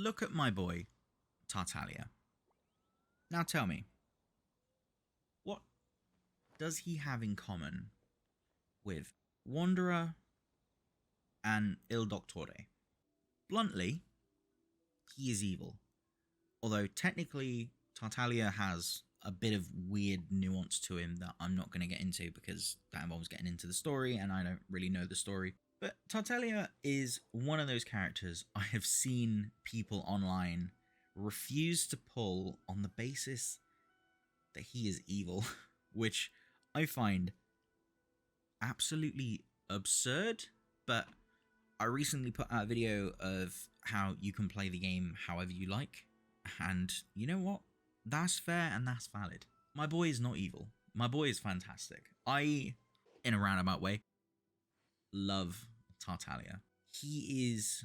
look at my boy, Tartaglia. Now tell me, what does he have in common with Wanderer and Il Doctore? Bluntly, he is evil. Although technically, Tartaglia has a bit of weird nuance to him that I'm not going to get into because that involves getting into the story and I don't really know the story. But Tartaglia is one of those characters I have seen people online refuse to pull on the basis that he is evil, which I find absolutely absurd. But I recently put out a video of how you can play the game however you like, and you know what? That's fair and that's valid. My boy is not evil. My boy is fantastic. I, in a roundabout way, love Tartaglia. He is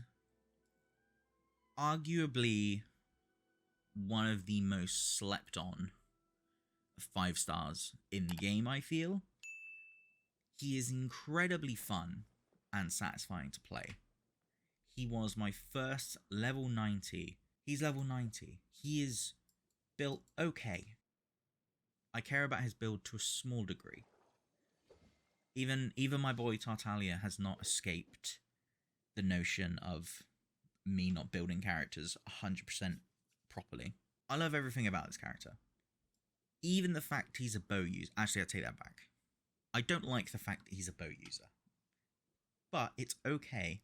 arguably one of the most slept on 5 stars in the game, I feel. He is incredibly fun and satisfying to play. He was my first level 90. He's level 90. He is built okay. I care about his build to a small degree. Even my boy Tartaglia has not escaped the notion of me not building characters 100% properly. I love everything about this character. Even the fact he's a bow user. Actually, I take that back. I don't like the fact that he's a bow user. But it's okay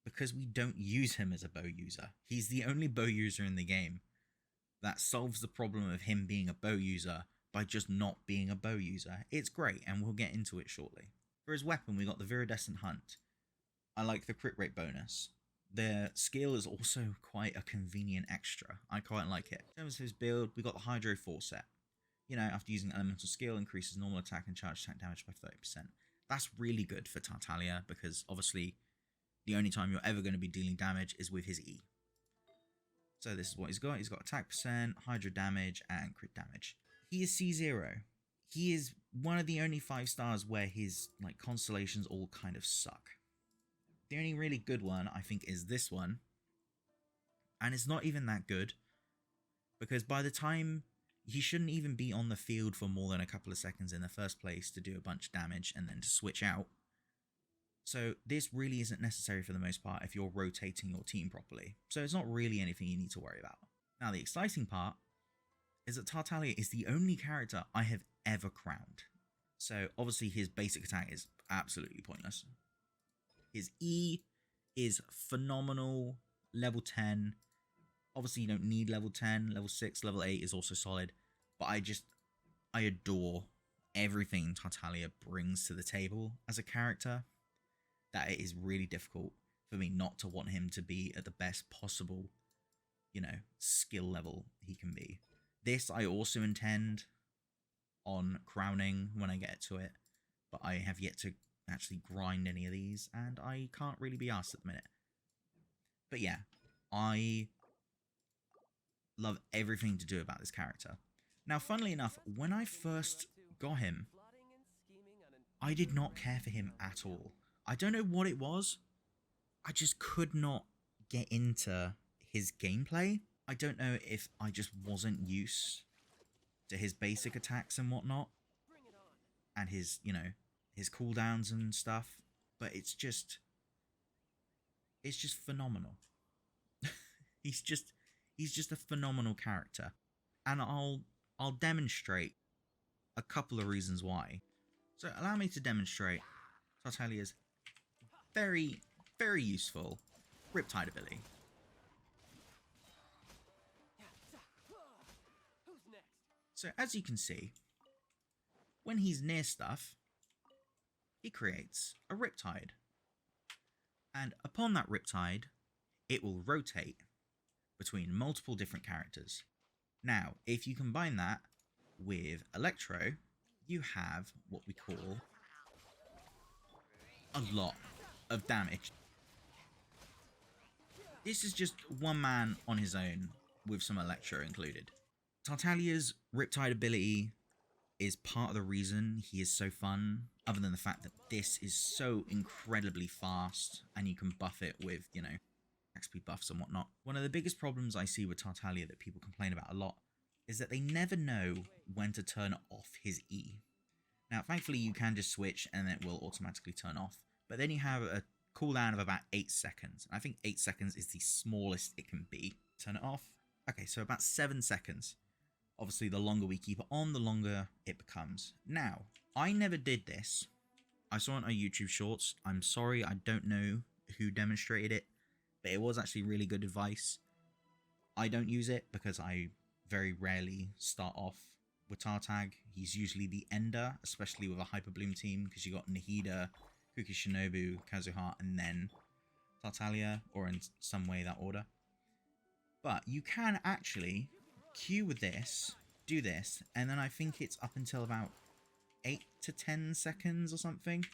because we don't use him as a bow user. He's the only bow user in the game that solves the problem of him being a bow user by just not being a bow user. It's great, and we'll get into it shortly. For his weapon, we got the Viridescent Hunt. I like the crit rate bonus. The skill is also quite a convenient extra. I quite like it. In terms of his build, we got the Hydro Forset. You know, after using elemental skill, increases normal attack and charge attack damage by 30%. That's really good for Tartaglia because obviously the only time you're ever going to be dealing damage is with his E. So this is what he's got. He's got attack percent, hydro damage, and crit damage. He is C0. He is one of the only 5 stars where his constellations all kind of suck. The only really good one, I think, is this one. And it's not even that good. Because by the time he shouldn't even be on the field for more than a couple of seconds in the first place to do a bunch of damage and then to switch out. So this really isn't necessary for the most part if you're rotating your team properly. So it's not really anything you need to worry about. Now the exciting part is that Tartaglia is the only character I have ever crowned. So obviously his basic attack is absolutely pointless. His E is phenomenal, level 10. Obviously you don't need level 10, level 6, level 8 is also solid. But I adore everything Tartaglia brings to the table as a character. That it is really difficult for me not to want him to be at the best possible, skill level he can be. This I also intend on crowning when I get to it, but I have yet to actually grind any of these, and I can't really be asked at the minute. But yeah, I love everything to do about this character. Now, funnily enough, when I first got him, I did not care for him at all. I don't know what it was. I just could not get into his gameplay. I don't know if I just wasn't used to his basic attacks and whatnot. And his, his cooldowns and stuff. But it's just phenomenal. he's just a phenomenal character. And I'll demonstrate a couple of reasons why. So allow me to demonstrate Tartaglia's very, very useful Riptide ability. So as you can see, when he's near stuff, he creates a Riptide. And upon that Riptide, it will rotate between multiple different characters. Now, if you combine that with Electro, you have what we call a lot of damage. This is just one man on his own with some Electro included. Tartaglia's Riptide ability is part of the reason he is so fun, other than the fact that this is so incredibly fast and you can buff it with, speed buffs and whatnot. One of the biggest problems I see with Tartaglia that people complain about a lot is that they never know when to turn off his E. Now, thankfully, you can just switch and it will automatically turn off. But then you have a cooldown of about 8 seconds. I think 8 seconds is the smallest it can be. Turn it off. Okay, so about 7 seconds. Obviously, the longer we keep it on, the longer it becomes. Now, I never did this. I saw it on YouTube Shorts. I'm sorry, I don't know who demonstrated it, but it was actually really good advice. I don't use it because I very rarely start off with Tartag. He's usually the ender, especially with a Hyper Bloom team, because you got Nahida, Kuki Shinobu, Kazuha, and then Tartaglia, or in some way that order. But you can actually queue with this, do this, and then I think it's up until about 8 to 10 seconds or something.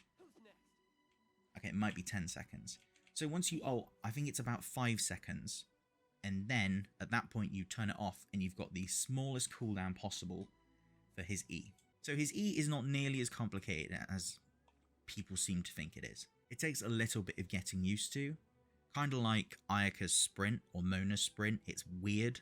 Okay, it might be 10 seconds. So once you ult, I think it's about 5 seconds. And then, at that point, you turn it off, and you've got the smallest cooldown possible for his E. So his E is not nearly as complicated as people seem to think it is. It takes a little bit of getting used to. Kind of like Ayaka's sprint or Mona's sprint. It's weird.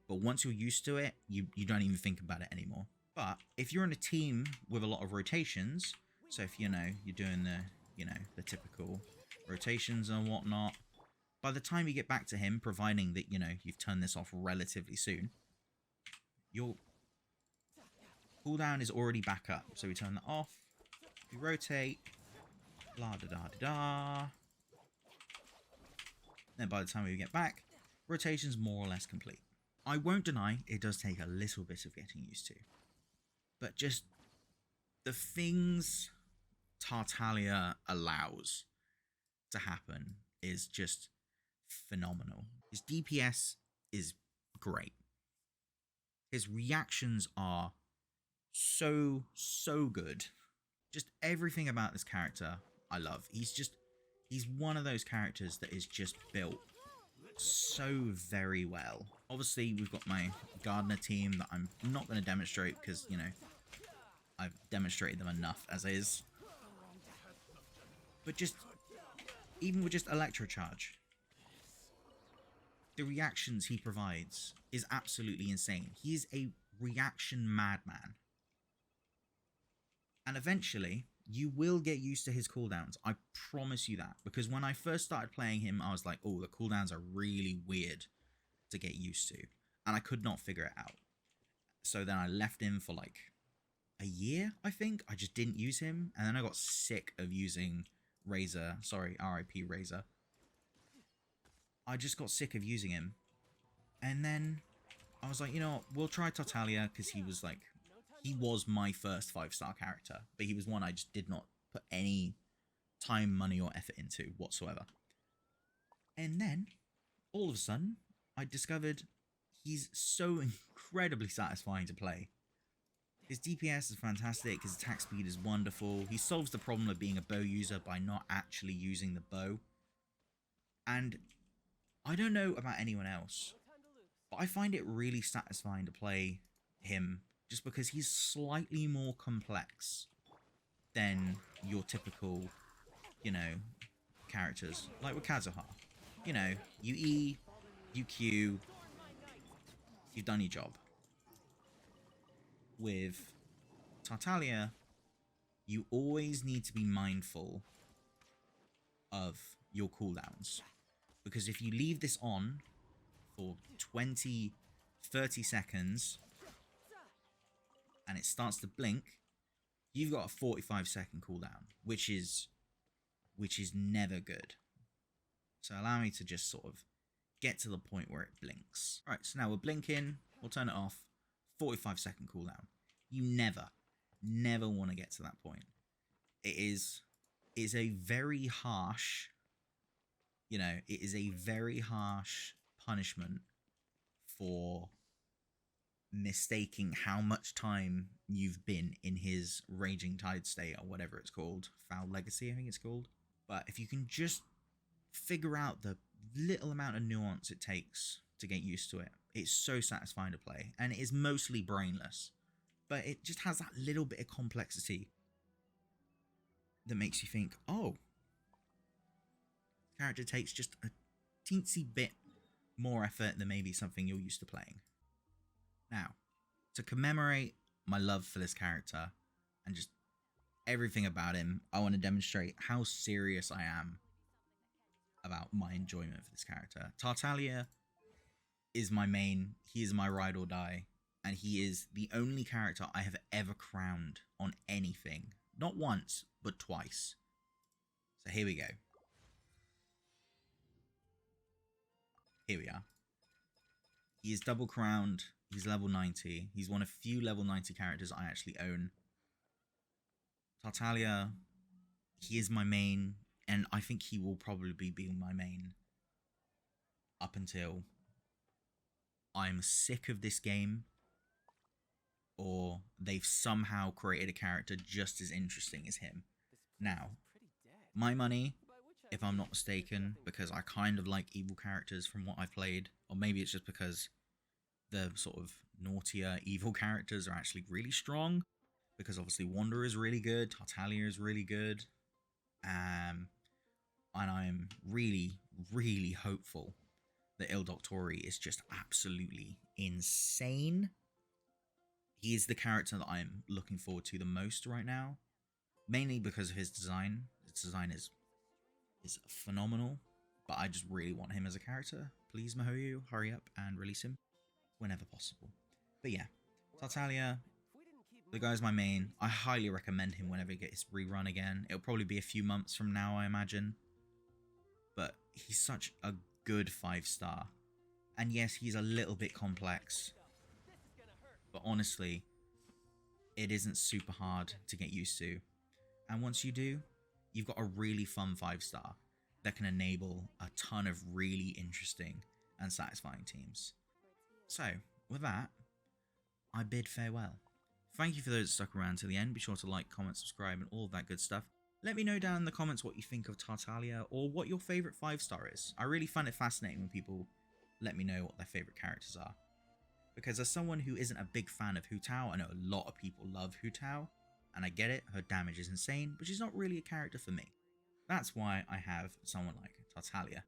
But once you're used to it, you don't even think about it anymore. But if you're in a team with a lot of rotations, so if, you're doing the typical rotations and whatnot, by the time you get back to him, providing that, you've turned this off relatively soon, your cooldown is already back up. So we turn that off, we rotate, la da da da da. Then by the time we get back, rotation's more or less complete. I won't deny it does take a little bit of getting used to. But just the things Tartaglia allows to happen is just phenomenal. His DPS is great. His reactions are so good. Just everything about this character I love. He's one of those characters that is just built so very well. Obviously, we've got my Gardener team that I'm not going to demonstrate because, I've demonstrated them enough as is. But even with just Electrocharge, the reactions he provides is absolutely insane. He is a reaction madman. And eventually, you will get used to his cooldowns. I promise you that. Because when I first started playing him, I was like, oh, the cooldowns are really weird to get used to. And I could not figure it out. So then I left him for like a year, I think. I just didn't use him. And then I got sick of using Razor. Sorry, RIP Razor. I just got sick of using him. And then I was like, we'll try Tartaglia, because he was my first 5-star character, but he was one I just did not put any time, money, or effort into whatsoever. And then, all of a sudden, I discovered he's so incredibly satisfying to play. His DPS is fantastic, his attack speed is wonderful, he solves the problem of being a bow user by not actually using the bow. And I don't know about anyone else, but I find it really satisfying to play him just because he's slightly more complex than your typical, characters. Like with Kazuha. You E, you Q, you've done your job. With Tartaglia, you always need to be mindful of your cooldowns. Because if you leave this on for 20, 30 seconds, and it starts to blink, you've got a 45-second cooldown, which is never good. So allow me to just sort of get to the point where it blinks. Alright, so now we're blinking, we'll turn it off, 45-second cooldown. You never want to get to that point. It is a very harsh, it is a very harsh punishment for mistaking how much time you've been in his Raging Tide state, or whatever it's called. Foul Legacy, I think it's called. But if you can just figure out the little amount of nuance it takes to get used to it, it's so satisfying to play. And it is mostly brainless, but it just has that little bit of complexity that makes you think, oh, character takes just a teensy bit more effort than maybe something you're used to playing. Now, to commemorate my love for this character and just everything about him, I want to demonstrate how serious I am about my enjoyment for this character. Tartaglia is my main, he is my ride or die, and he is the only character I have ever crowned on anything. Not once, but twice. So here we go. Here we are. He is double crowned. He's level 90. He's one of few level 90 characters I actually own. Tartaglia, he is my main, and I think he will probably be my main up until I'm sick of this game, or they've somehow created a character just as interesting as him. Now, my money, if I'm not mistaken, because I kind of like evil characters from what I've played, or maybe it's just because the sort of naughtier evil characters are actually really strong, because obviously Wanderer is really good, Tartaglia is really good, and I'm really, really hopeful that Il Doctori is just absolutely insane. He is the character that I'm looking forward to the most right now, mainly because of his design. His design is phenomenal, but I just really want him as a character. Please, Mihoyo, hurry up and release him whenever possible. But yeah, Tartaglia, the guy's my main. I highly recommend him whenever he gets rerun again. It'll probably be a few months from now, I imagine. But he's such a good 5-star. And yes, he's a little bit complex. But honestly, it isn't super hard to get used to. And once you do, you've got a really fun 5-star that can enable a ton of really interesting and satisfying teams. So, with that, I bid farewell. Thank you for those that stuck around to the end. Be sure to like, comment, subscribe, and all of that good stuff. Let me know down in the comments what you think of Tartaglia, or what your favourite 5-star is. I really find it fascinating when people let me know what their favourite characters are. Because as someone who isn't a big fan of Hu Tao, I know a lot of people love Hu Tao, and I get it, her damage is insane, but she's not really a character for me. That's why I have someone like Tartaglia,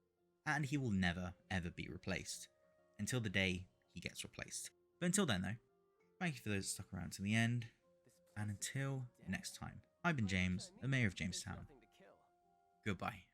and he will never ever be replaced, until the day he gets replaced. But until then though, thank you for those that stuck around to the end, and until next time, I've been James, the Mayor of Jamestown. Goodbye.